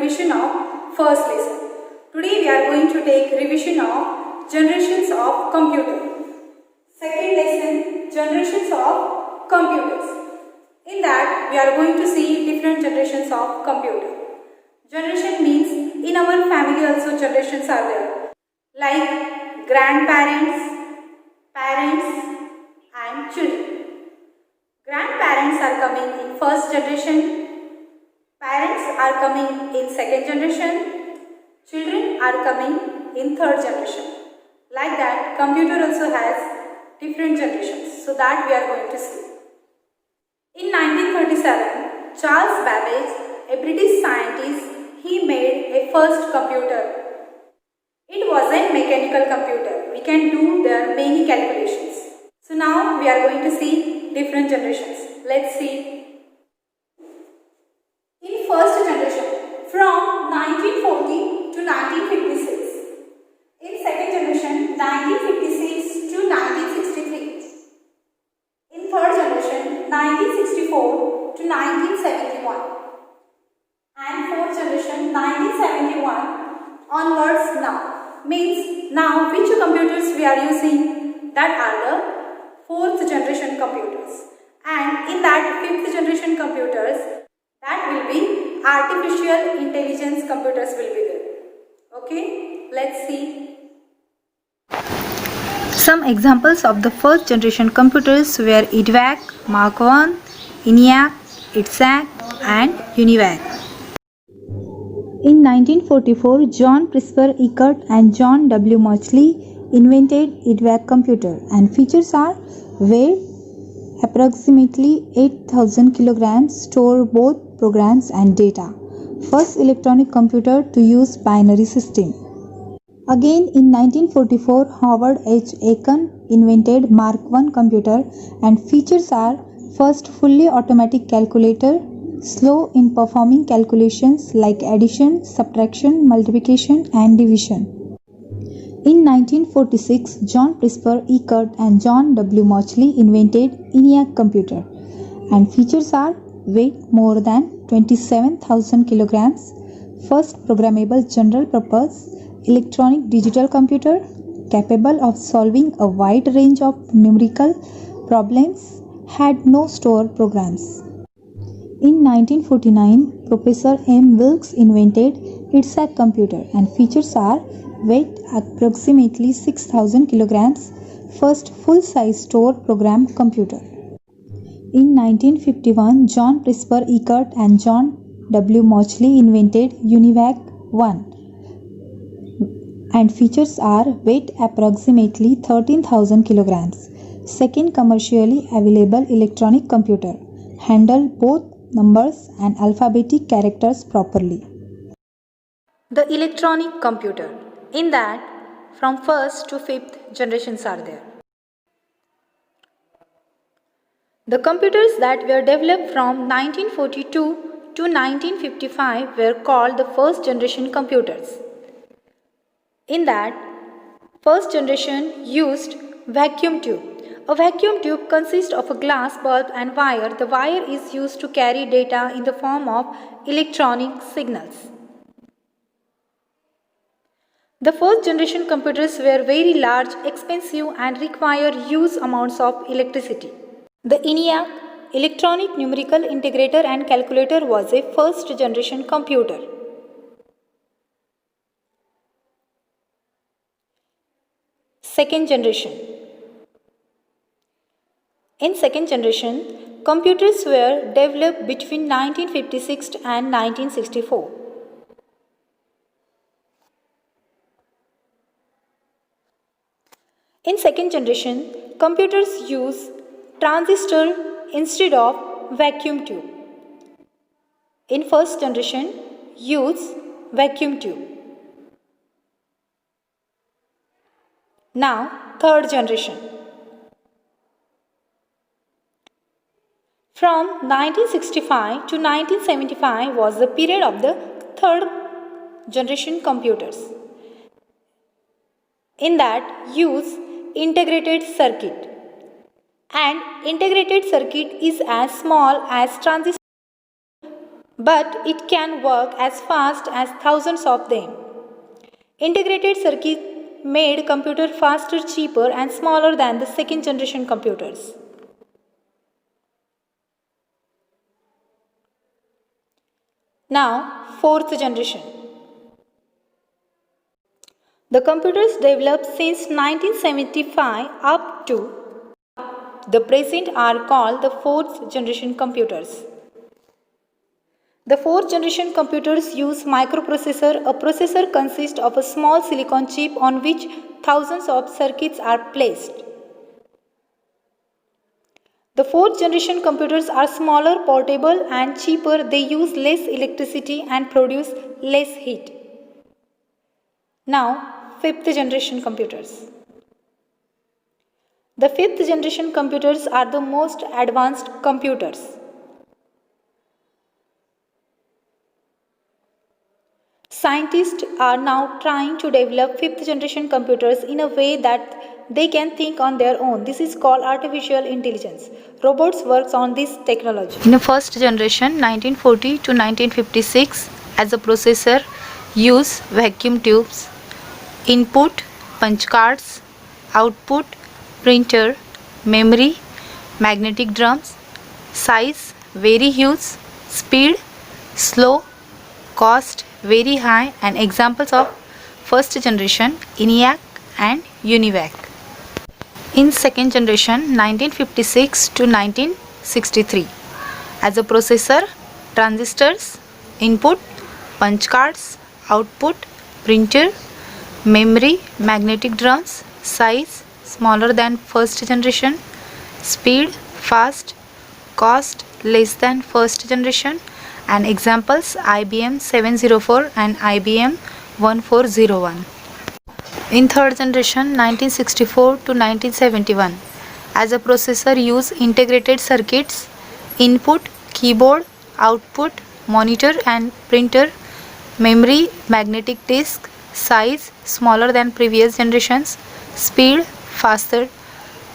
revision of first lesson. Today we are going to take revision of generations of computer. Second lesson, generations of computers. In that we are going to see different generations of computer. Generation means in our family also generations are there, like grandparents, parents and children. Grandparents are coming in first generation, parents are coming in second generation, children are coming in third generation. Like that, computer also has different generations, so that we are going to see. In 1937, Charles Babbage, a British scientist, he made a first computer. It was a mechanical computer. We can do there many calculations. So now we are going to see different generations. Let's see. In first generation, from 1940 to 1956. In second generation, 1956 to 1963. In third generation, 1964 to 1971. And fourth generation, 1971 onwards now. Means now which computers we are using? That are the fourth generation computers. And in that fifth generation computers, that will be artificial intelligence computers will be there. Okay, let's see. Some examples of the first generation computers were EDVAC, Mark I, ENIAC, ITSAC and UNIVAC. In 1944, John Presper Eckert and John W. Mauchly invented EDVAC computer, and features are weight approximately 8,000 kilograms, store both programs and data. First electronic computer to use binary system. Again in 1944, Howard H. Aiken invented Mark I computer, and features are first fully automatic calculator, slow in performing calculations like addition, subtraction, multiplication and division. In 1946, John Presper Eckert and John W. Mauchly invented ENIAC computer, and features are weight more than 27,000 kilograms, first programmable general purpose electronic digital computer capable of solving a wide range of numerical problems, had no store programs. In 1949, Professor M. Wilkes invented ITSAC computer, and features are weight approximately 6,000 kilograms, first full-size store program computer. In 1951, John Presper Eckert and John W. Mauchly invented UNIVAC 1, and features are weight approximately 13,000 kilograms, second commercially available electronic computer, handle both numbers and alphabetic characters properly. The electronic computer. In that, from first to fifth generations are there. The computers that were developed from 1942 to 1955 were called the first generation computers. In that, first generation used vacuum tube. A vacuum tube consists of a glass bulb and wire. The wire is used to carry data in the form of electronic signals. The first generation computers were very large, expensive and require huge amounts of electricity. The ENIAC, Electronic Numerical Integrator and Calculator, was a first generation computer. Second generation. In second generation, computers were developed between 1956 and 1964. In second generation, computers use transistor instead of vacuum tube. In first generation, use vacuum tube. Now, third generation. From 1965 to 1975 was the period of the third generation computers. In that, use integrated circuit, and integrated circuit is as small as transistor but it can work as fast as thousands of them. Integrated circuit made computer faster, cheaper and smaller than the second generation computers. Now, fourth generation. The computers developed since 1975 up to the present are called the fourth generation computers. The fourth generation computers use microprocessor. A processor consists of a small silicon chip on which thousands of circuits are placed. The fourth generation computers are smaller, portable and cheaper. They use less electricity and produce less heat. Now, fifth generation computers. The fifth generation computers are the most advanced computers. Scientists are now trying to develop fifth generation computers in a way that they can think on their own. This is called artificial intelligence. Robots works on this technology. In the first generation, 1940 to 1956, as a processor, use vacuum tubes, input, punch cards, output, printer, memory, magnetic drums, size very huge, speed slow, cost very high, and examples of first generation ENIAC and UNIVAC. In second generation 1956 to 1963, as a processor, transistors, input, punch cards, output, printer, memory, magnetic drums, size smaller than first generation, speed fast, cost less than first generation, and examples IBM 704 and IBM 1401. In third generation 1964 to 1971, as a processor, use integrated circuits, input, keyboard, output, monitor and printer, memory, magnetic disk, size smaller than previous generations, speed faster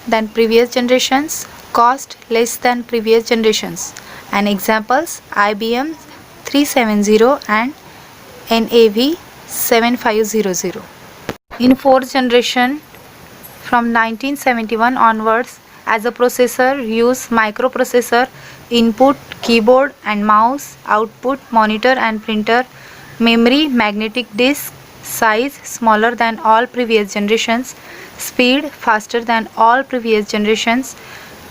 than previous generations, cost less than previous generations, and examples IBM 370 and NAV 7500. In fourth generation from 1971 onwards, as a processor, use microprocessor, input, keyboard and mouse, output, monitor and printer, memory, magnetic disk, size smaller than all previous generations, speed faster than all previous generations,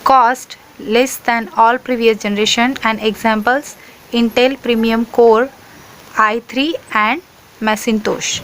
cost less than all previous generation, and examples Intel Premium Core i3 and Macintosh.